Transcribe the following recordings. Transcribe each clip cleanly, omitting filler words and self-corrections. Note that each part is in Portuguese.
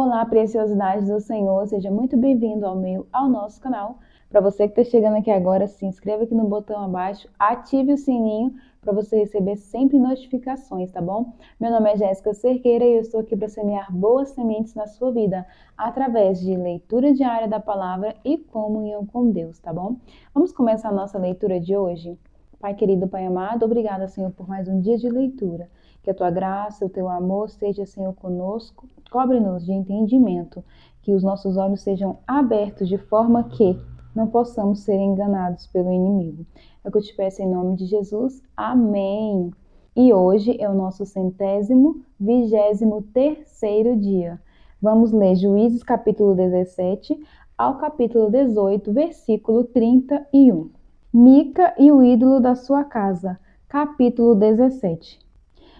Olá, preciosidades do Senhor, seja muito bem-vindo ao nosso canal. Para você que está chegando aqui agora, se inscreva aqui no botão abaixo, ative o sininho para você receber sempre notificações, tá bom? Meu nome é Jéssica Cerqueira e eu estou aqui para semear boas sementes na sua vida, através de leitura diária da palavra e comunhão com Deus, tá bom? Vamos começar a nossa leitura de hoje? Pai querido, Pai amado, obrigada, Senhor, por mais um dia de leitura. Que a tua graça, o teu amor seja, Senhor, conosco. Cobre-nos de entendimento, que os nossos olhos sejam abertos de forma que não possamos ser enganados pelo inimigo. É o que eu te peço em nome de Jesus. Amém. E hoje é o nosso 123º dia. Vamos ler Juízes capítulo 17 ao capítulo 18, versículo 31. Mica e o ídolo da sua casa, capítulo 17.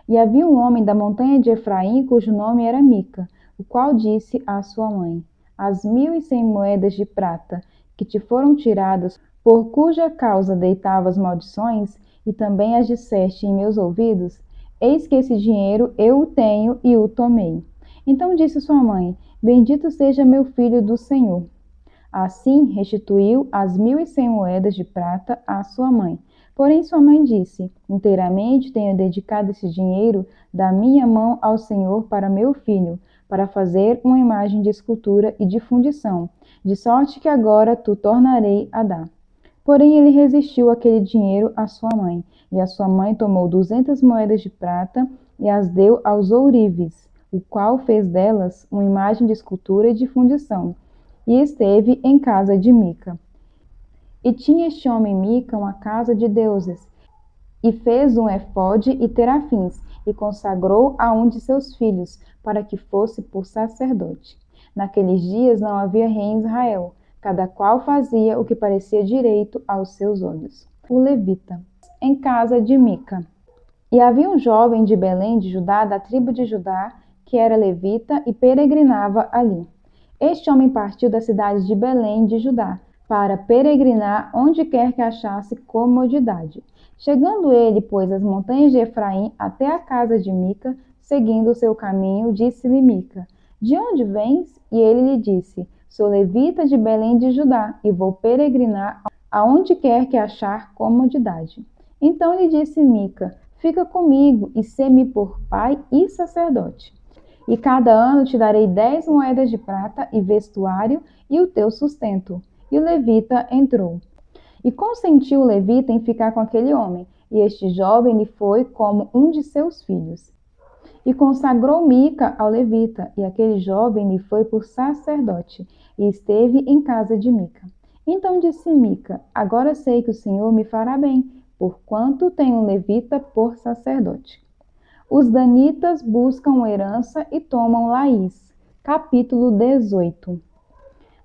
E havia um homem da montanha de Efraim, cujo nome era Mica, o qual disse à sua mãe: As 1.100 moedas de prata que te foram tiradas, por cuja causa deitavas maldições, e também as disseste em meus ouvidos, eis que esse dinheiro eu o tenho e o tomei. Então disse sua mãe: Bendito seja meu filho do Senhor. Assim restituiu as 1.100 moedas de prata à sua mãe. Porém sua mãe disse: Inteiramente tenho dedicado esse dinheiro da minha mão ao Senhor para meu filho, para fazer uma imagem de escultura e de fundição, de sorte que agora tu tornarei a dar. Porém ele resistiu aquele dinheiro à sua mãe, e a sua mãe tomou 200 moedas de prata e as deu aos ourives, o qual fez delas uma imagem de escultura e de fundição, e esteve em casa de Mica. E tinha este homem Mica uma casa de deuses, e fez um efode e terafins, e consagrou a um de seus filhos, para que fosse por sacerdote. Naqueles dias não havia rei em Israel, cada qual fazia o que parecia direito aos seus olhos. O levita, em casa de Mica. E havia um jovem de Belém de Judá, da tribo de Judá, que era levita e peregrinava ali. Este homem partiu da cidade de Belém de Judá, para peregrinar onde quer que achasse comodidade. Chegando ele, pois, às montanhas de Efraim, até a casa de Mica, seguindo o seu caminho, disse-lhe Mica: De onde vens? E ele lhe disse: Sou levita de Belém de Judá, e vou peregrinar aonde quer que achar comodidade. Então lhe disse Mica: Fica comigo e sê-me por pai e sacerdote. E cada ano te darei 10 moedas de prata e vestuário e o teu sustento. E o levita entrou. E consentiu o levita em ficar com aquele homem, e este jovem lhe foi como um de seus filhos. E consagrou Mica ao levita, e aquele jovem lhe foi por sacerdote, e esteve em casa de Mica. Então disse Mica: Agora sei que o Senhor me fará bem, porquanto tem um levita por sacerdote. Os danitas buscam herança e tomam Laís. Capítulo 18.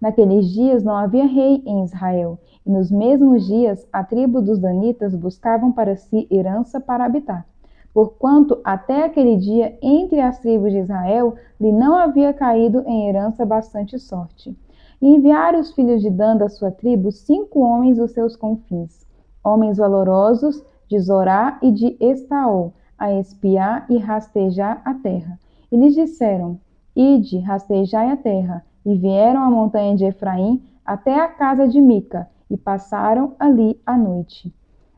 Naqueles dias não havia rei em Israel, e nos mesmos dias a tribo dos danitas buscavam para si herança para habitar. Porquanto até aquele dia entre as tribos de Israel lhe não havia caído em herança bastante sorte. E enviaram os filhos de Dan da sua tribo 5 homens dos seus confins, homens valorosos de Zorá e de Estaol, a espiar e rastejar a terra. E lhes disseram: Ide, rastejai a terra. E vieram à montanha de Efraim até a casa de Mica, e passaram ali a noite.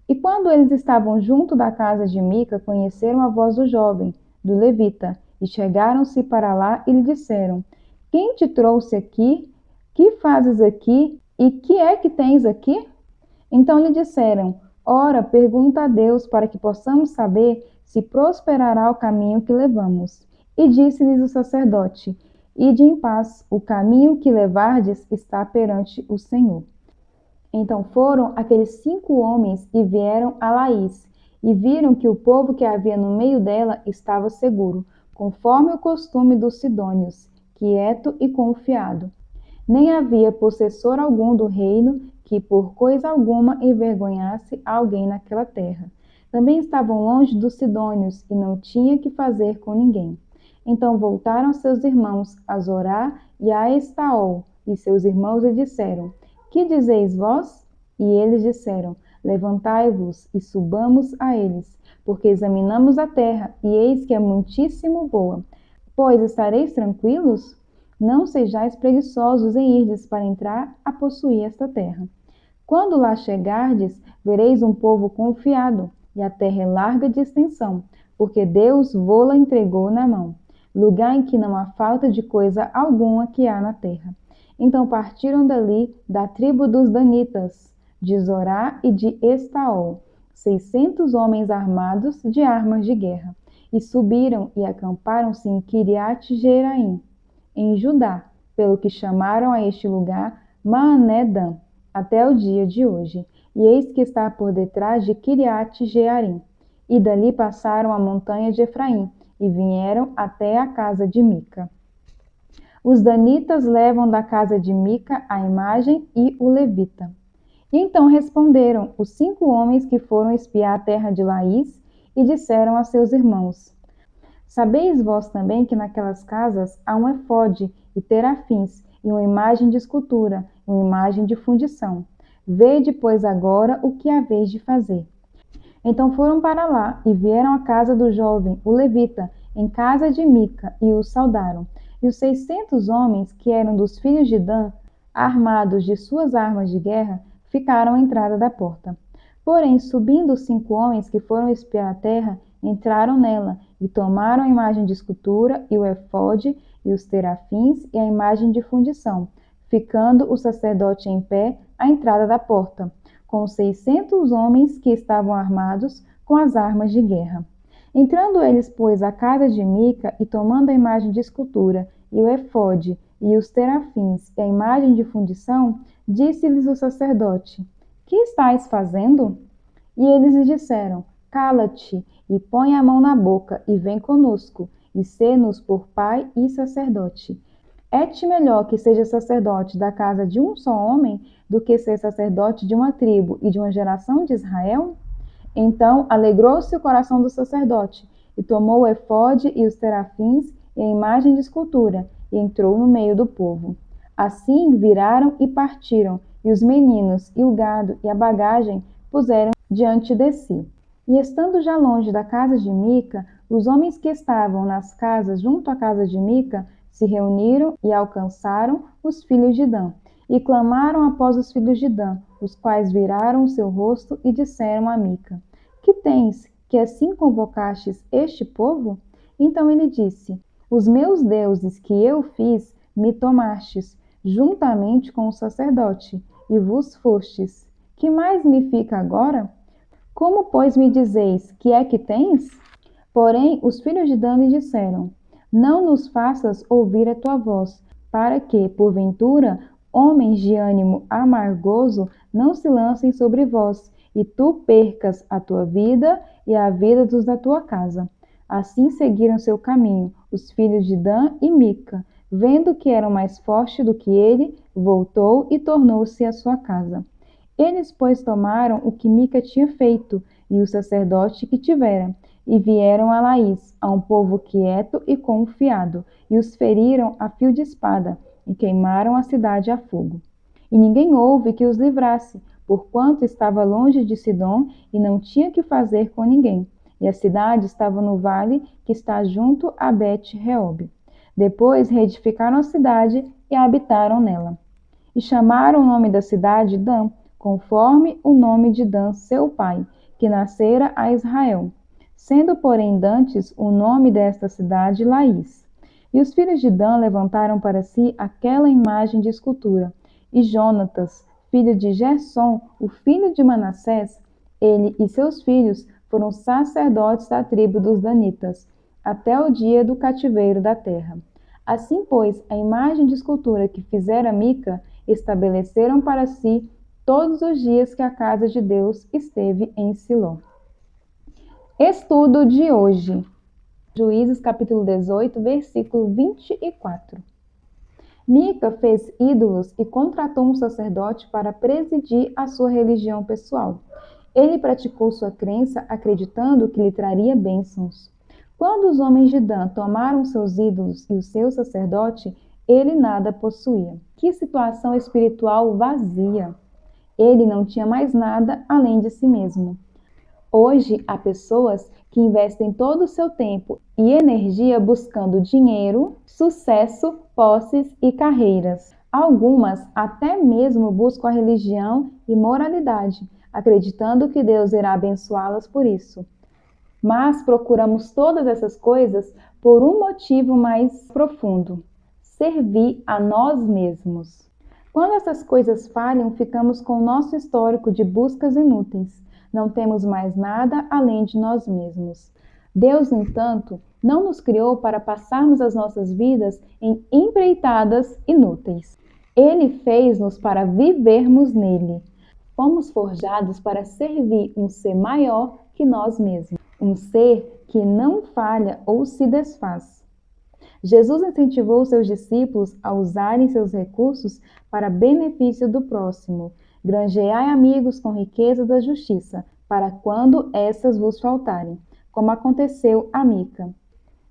E quando eles estavam junto da casa de Mica, conheceram a voz do jovem, do levita, e chegaram-se para lá e lhe disseram: Quem te trouxe aqui? Que fazes aqui? E que é que tens aqui? Então lhe disseram: Ora, pergunta a Deus para que possamos saber se prosperará o caminho que levamos. E disse-lhes o sacerdote: Ide em paz, o caminho que levardes está perante o Senhor. Então foram aqueles 5 homens e vieram a Laís, e viram que o povo que havia no meio dela estava seguro, conforme o costume dos sidônios, quieto e confiado. Nem havia possessor algum do reino que por coisa alguma envergonhasse alguém naquela terra. Também estavam longe dos sidônios e não tinha que fazer com ninguém. Então voltaram seus irmãos a Zorá e a Estaol, e seus irmãos lhe disseram: Que dizeis vós? E eles disseram: Levantai-vos e subamos a eles, porque examinamos a terra, e eis que é muitíssimo boa. Pois estareis tranquilos? Não sejais preguiçosos em irdes para entrar a possuir esta terra. Quando lá chegardes, vereis um povo confiado, e a terra é larga de extensão, porque Deus vô-la entregou na mão, lugar em que não há falta de coisa alguma que há na terra. Então partiram dali da tribo dos Danitas, de Zorá e de Estaol, 600 homens armados de armas de guerra, e subiram e acamparam-se em Quiriate-Jearim, em Judá, pelo que chamaram a este lugar Maané-Dan, até o dia de hoje. E eis que está por detrás de Quiriate-Jearim. E dali passaram a montanha de Efraim, e vieram até a casa de Mica. Os danitas levam da casa de Mica a imagem e o levita. E então responderam os 5 homens que foram espiar a terra de Laís, e disseram a seus irmãos: Sabeis vós também que naquelas casas há um efode e terafins, e uma imagem de escultura, e uma imagem de fundição. Vede, pois, agora o que haveis de fazer. Então foram para lá, e vieram à casa do jovem, o levita, em casa de Mica, e o saudaram. E os 600 homens, que eram dos filhos de Dan, armados de suas armas de guerra, ficaram à entrada da porta. Porém, subindo os 5 homens que foram espiar a terra, entraram nela, e tomaram a imagem de escultura, e o efode, e os terafins, e a imagem de fundição, ficando o sacerdote em pé à entrada da porta, com os 600 homens que estavam armados com as armas de guerra. Entrando eles, pois, à casa de Mica, e tomando a imagem de escultura, e o efode, e os terafins, e a imagem de fundição, disse-lhes o sacerdote: Que estáis fazendo? E eles lhe disseram: Cala-te, e põe a mão na boca, e vem conosco, e sê-nos por pai e sacerdote. É-te melhor que seja sacerdote da casa de um só homem, do que ser sacerdote de uma tribo e de uma geração de Israel? Então alegrou-se o coração do sacerdote, e tomou o efode e os terafins e a imagem de escultura, e entrou no meio do povo. Assim viraram e partiram, e os meninos, e o gado, e a bagagem puseram diante de si. E estando já longe da casa de Mica, os homens que estavam nas casas junto à casa de Mica se reuniram e alcançaram os filhos de Dan, e clamaram após os filhos de Dan, os quais viraram o seu rosto e disseram a Mica: Que tens, que assim convocastes este povo? Então ele disse: Os meus deuses que eu fiz, me tomastes, juntamente com o sacerdote, e vos fostes. Que mais me fica agora? Como, pois, me dizeis, que é que tens? Porém, os filhos de Dan lhe disseram: Não nos faças ouvir a tua voz, para que, porventura, homens de ânimo amargoso não se lancem sobre vós, e tu percas a tua vida e a vida dos da tua casa. Assim seguiram seu caminho, os filhos de Dan e Mica. Vendo que eram mais fortes do que ele, voltou e tornou-se à sua casa. Eles, pois, tomaram o que Mica tinha feito, e o sacerdote que tivera, e vieram a Laís, a um povo quieto e confiado, e os feriram a fio de espada, e queimaram a cidade a fogo. E ninguém houve que os livrasse, porquanto estava longe de Sidom, e não tinha que fazer com ninguém. E a cidade estava no vale que está junto a Bet-Reob. Depois reedificaram a cidade e habitaram nela. E chamaram o nome da cidade Dan, conforme o nome de Dan, seu pai, que nascera a Israel. Sendo, porém, dantes o nome desta cidade Laís. E os filhos de Dan levantaram para si aquela imagem de escultura. E Jonatas, filho de Gersom, o filho de Manassés, ele e seus filhos foram sacerdotes da tribo dos Danitas, até o dia do cativeiro da terra. Assim, pois, a imagem de escultura que fizera Mica, estabeleceram para si todos os dias que a casa de Deus esteve em Siló. Estudo de hoje. Juízes capítulo 18, versículo 24. Mica fez ídolos e contratou um sacerdote para presidir a sua religião pessoal. Ele praticou sua crença acreditando que lhe traria bênçãos. Quando os homens de Dan tomaram seus ídolos e o seu sacerdote, ele nada possuía. Que situação espiritual vazia! Ele não tinha mais nada além de si mesmo. Hoje, há pessoas que investem todo o seu tempo e energia buscando dinheiro, sucesso, posses e carreiras. Algumas até mesmo buscam a religião e moralidade, acreditando que Deus irá abençoá-las por isso. Mas procuramos todas essas coisas por um motivo mais profundo: servir a nós mesmos. Quando essas coisas falham, ficamos com o nosso histórico de buscas inúteis. Não temos mais nada além de nós mesmos. Deus, no entanto, não nos criou para passarmos as nossas vidas em empreitadas inúteis. Ele fez-nos para vivermos nele. Fomos forjados para servir um ser maior que nós mesmos, um ser que não falha ou se desfaz. Jesus incentivou seus discípulos a usarem seus recursos para benefício do próximo. Granjeai amigos com riqueza da justiça, para quando essas vos faltarem, como aconteceu a Mica.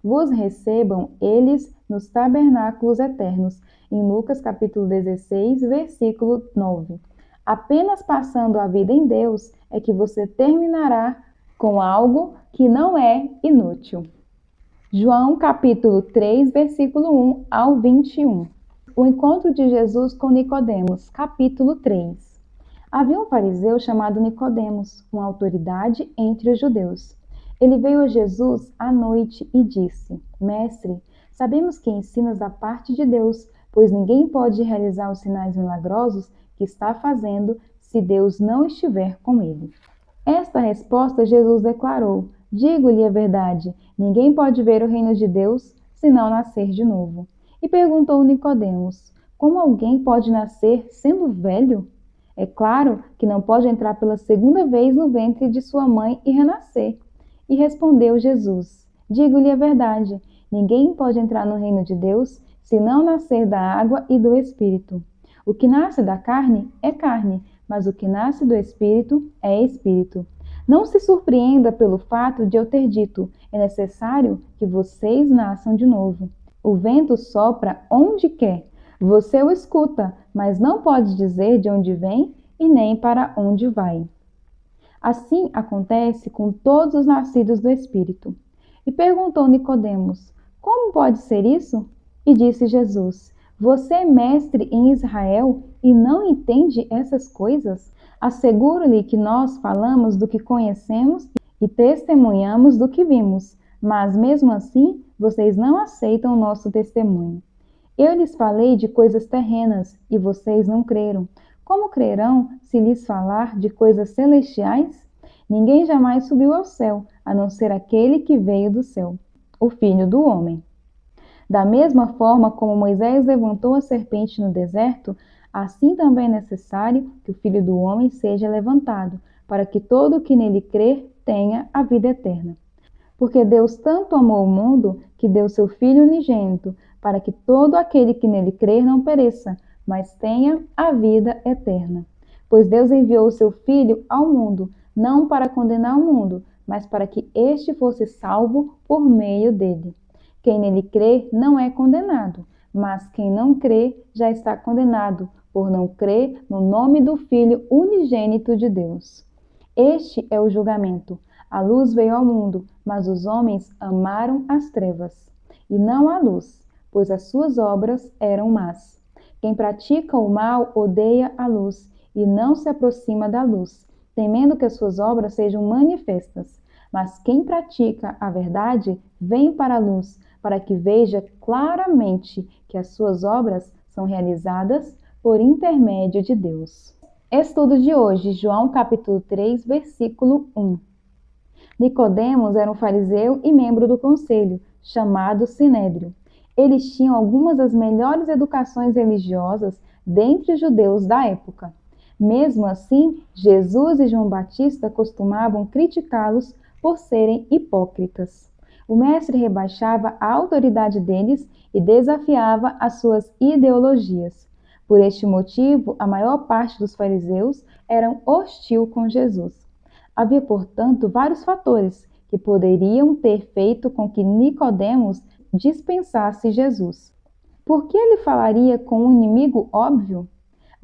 Vos recebam eles nos tabernáculos eternos, em Lucas capítulo 16, versículo 9. Apenas passando a vida em Deus é que você terminará com algo que não é inútil. João capítulo 3, versículo 1 ao 21. O encontro de Jesus com Nicodemos, capítulo 3. Havia um fariseu chamado Nicodemos, uma autoridade entre os judeus. Ele veio a Jesus à noite e disse: Mestre, sabemos que ensinas da parte de Deus, pois ninguém pode realizar os sinais milagrosos que está fazendo se Deus não estiver com ele. Esta resposta Jesus declarou: Digo-lhe a verdade, ninguém pode ver o reino de Deus se não nascer de novo. E perguntou Nicodemos: Como alguém pode nascer sendo velho? É claro que não pode entrar pela segunda vez no ventre de sua mãe e renascer. E respondeu Jesus: Digo-lhe a verdade, ninguém pode entrar no reino de Deus se não nascer da água e do Espírito. O que nasce da carne é carne, mas o que nasce do Espírito é Espírito. Não se surpreenda pelo fato de eu ter dito: é necessário que vocês nasçam de novo. O vento sopra onde quer. Você o escuta, mas não pode dizer de onde vem e nem para onde vai. Assim acontece com todos os nascidos do Espírito. E perguntou Nicodemos: Como pode ser isso? E disse Jesus: Você é mestre em Israel e não entende essas coisas? Asseguro-lhe que nós falamos do que conhecemos e testemunhamos do que vimos, mas mesmo assim vocês não aceitam o nosso testemunho. Eu lhes falei de coisas terrenas e vocês não creram. Como crerão se lhes falar de coisas celestiais? Ninguém jamais subiu ao céu, a não ser aquele que veio do céu, o Filho do Homem. Da mesma forma como Moisés levantou a serpente no deserto, assim também é necessário que o Filho do Homem seja levantado, para que todo o que nele crer tenha a vida eterna. Porque Deus tanto amou o mundo que deu seu Filho unigênito, para que todo aquele que nele crer não pereça, mas tenha a vida eterna. Pois Deus enviou o seu Filho ao mundo, não para condenar o mundo, mas para que este fosse salvo por meio dele. Quem nele crê não é condenado, mas quem não crê já está condenado, por não crer no nome do Filho unigênito de Deus. Este é o julgamento. A luz veio ao mundo, mas os homens amaram as trevas, e não a luz, pois as suas obras eram más. Quem pratica o mal odeia a luz, e não se aproxima da luz, temendo que as suas obras sejam manifestas. Mas quem pratica a verdade vem para a luz, para que veja claramente que as suas obras são realizadas por intermédio de Deus. Estudo de hoje, João capítulo 3, versículo 1. Nicodemos era um fariseu e membro do conselho, chamado Sinédrio. Eles tinham algumas das melhores educações religiosas dentre os judeus da época. Mesmo assim, Jesus e João Batista costumavam criticá-los por serem hipócritas. O mestre rebaixava a autoridade deles e desafiava as suas ideologias. Por este motivo, a maior parte dos fariseus eram hostil com Jesus. Havia, portanto, vários fatores que poderiam ter feito com que Nicodemos dispensasse Jesus. Por que ele falaria com um inimigo óbvio?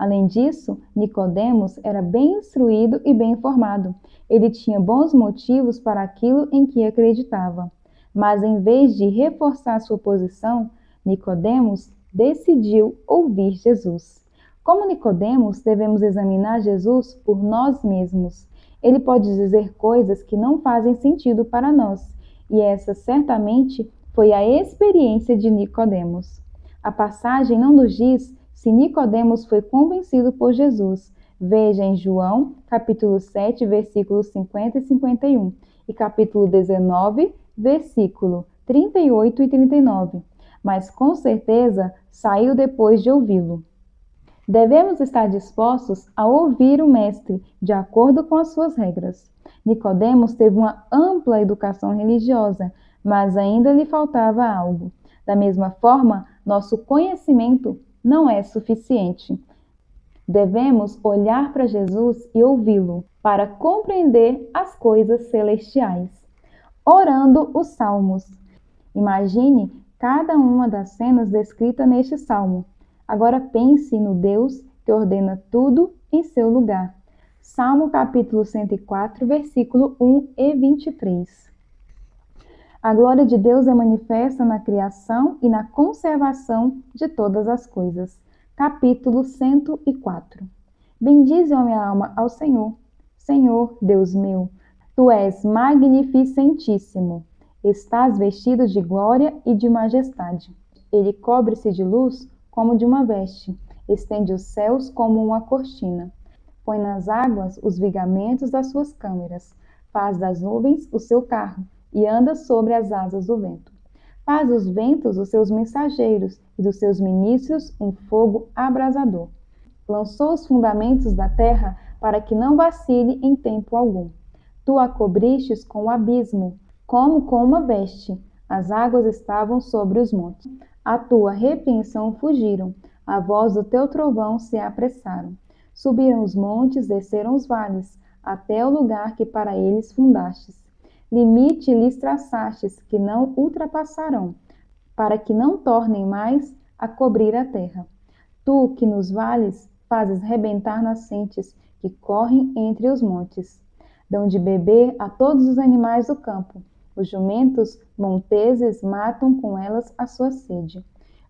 Além disso, Nicodemos era bem instruído e bem informado. Ele tinha bons motivos para aquilo em que acreditava. Mas em vez de reforçar sua posição, Nicodemos decidiu ouvir Jesus. Como Nicodemos, devemos examinar Jesus por nós mesmos. Ele pode dizer coisas que não fazem sentido para nós, e essa certamente foi a experiência de Nicodemos. A passagem não nos diz se Nicodemos foi convencido por Jesus. Veja em João, capítulo 7, versículos 50 e 51, e capítulo 19, versículo 38 e 39. Mas com certeza saiu depois de ouvi-lo. Devemos estar dispostos a ouvir o Mestre de acordo com as suas regras. Nicodemos teve uma ampla educação religiosa, mas ainda lhe faltava algo. Da mesma forma, nosso conhecimento não é suficiente. Devemos olhar para Jesus e ouvi-lo para compreender as coisas celestiais. Orando os Salmos. Imagine cada uma das cenas descritas neste salmo. Agora pense no Deus que ordena tudo em seu lugar. Salmo capítulo 104, versículo 1 e 23. A glória de Deus é manifesta na criação e na conservação de todas as coisas. Capítulo 104. Bendize a minha alma ao Senhor. Senhor, Deus meu, Tu és magnificentíssimo. Estás vestido de glória e de majestade. Ele cobre-se de luz como de uma veste, estende os céus como uma cortina. Põe nas águas os vigamentos das suas câmeras, faz das nuvens o seu carro e anda sobre as asas do vento. Faz dos ventos os seus mensageiros e dos seus ministros um fogo abrasador. Lançou os fundamentos da terra para que não vacile em tempo algum. Tu a cobristes com o abismo, como com uma veste. As águas estavam sobre os montes. A tua repreensão fugiram, a voz do teu trovão se apressaram. Subiram os montes, desceram os vales, até o lugar que para eles fundastes. Limite lhes traçastes, que não ultrapassarão, para que não tornem mais a cobrir a terra. Tu, que nos vales fazes rebentar nascentes, que correm entre os montes. Dão de beber a todos os animais do campo. Os jumentos monteses matam com elas a sua sede.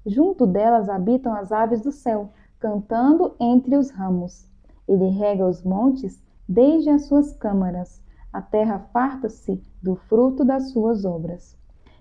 Junto delas habitam as aves do céu, cantando entre os ramos. Ele rega os montes desde as suas câmaras. A terra farta-se do fruto das suas obras.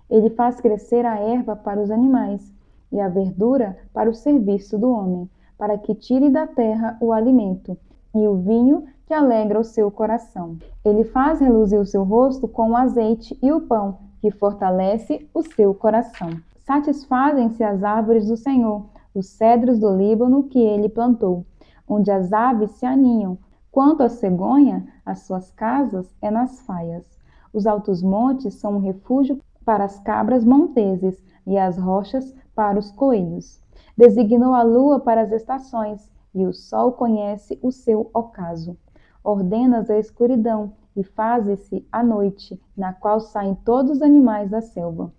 Ele faz crescer a erva para os animais e a verdura para o serviço do homem, para que tire da terra o alimento e o vinho que alegra o seu coração. Ele faz reluzir o seu rosto com o azeite e o pão, que fortalece o seu coração. Satisfazem-se as árvores do Senhor, os cedros do Líbano que ele plantou, onde as aves se aninham. Quanto à cegonha, as suas casas é nas faias. Os altos montes são um refúgio para as cabras monteses e as rochas para os coelhos. Designou a lua para as estações, e o sol conhece o seu ocaso. Ordenas a escuridão e fazes-se a noite, na qual saem todos os animais da selva.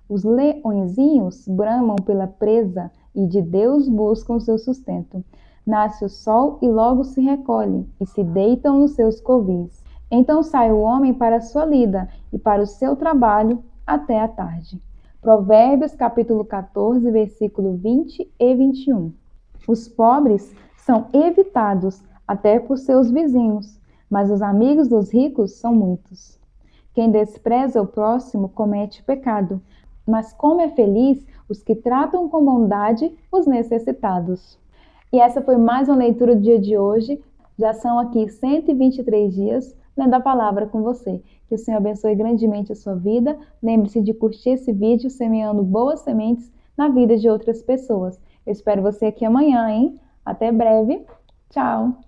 Os leõezinhos bramam pela presa e de Deus buscam o seu sustento. Nasce o sol e logo se recolhe, e se deitam nos seus covis. Então sai o homem para a sua lida e para o seu trabalho até a tarde. Provérbios capítulo 14, versículo 20 e 21. Os pobres são evitados até por seus vizinhos, mas os amigos dos ricos são muitos. Quem despreza o próximo comete pecado, mas como é feliz os que tratam com bondade os necessitados. E essa foi mais uma leitura do dia de hoje. Já são aqui 123 dias lendo a palavra com você. Que o Senhor abençoe grandemente a sua vida. Lembre-se de curtir esse vídeo, semeando boas sementes na vida de outras pessoas. Eu espero você aqui amanhã, hein? Até breve. Tchau!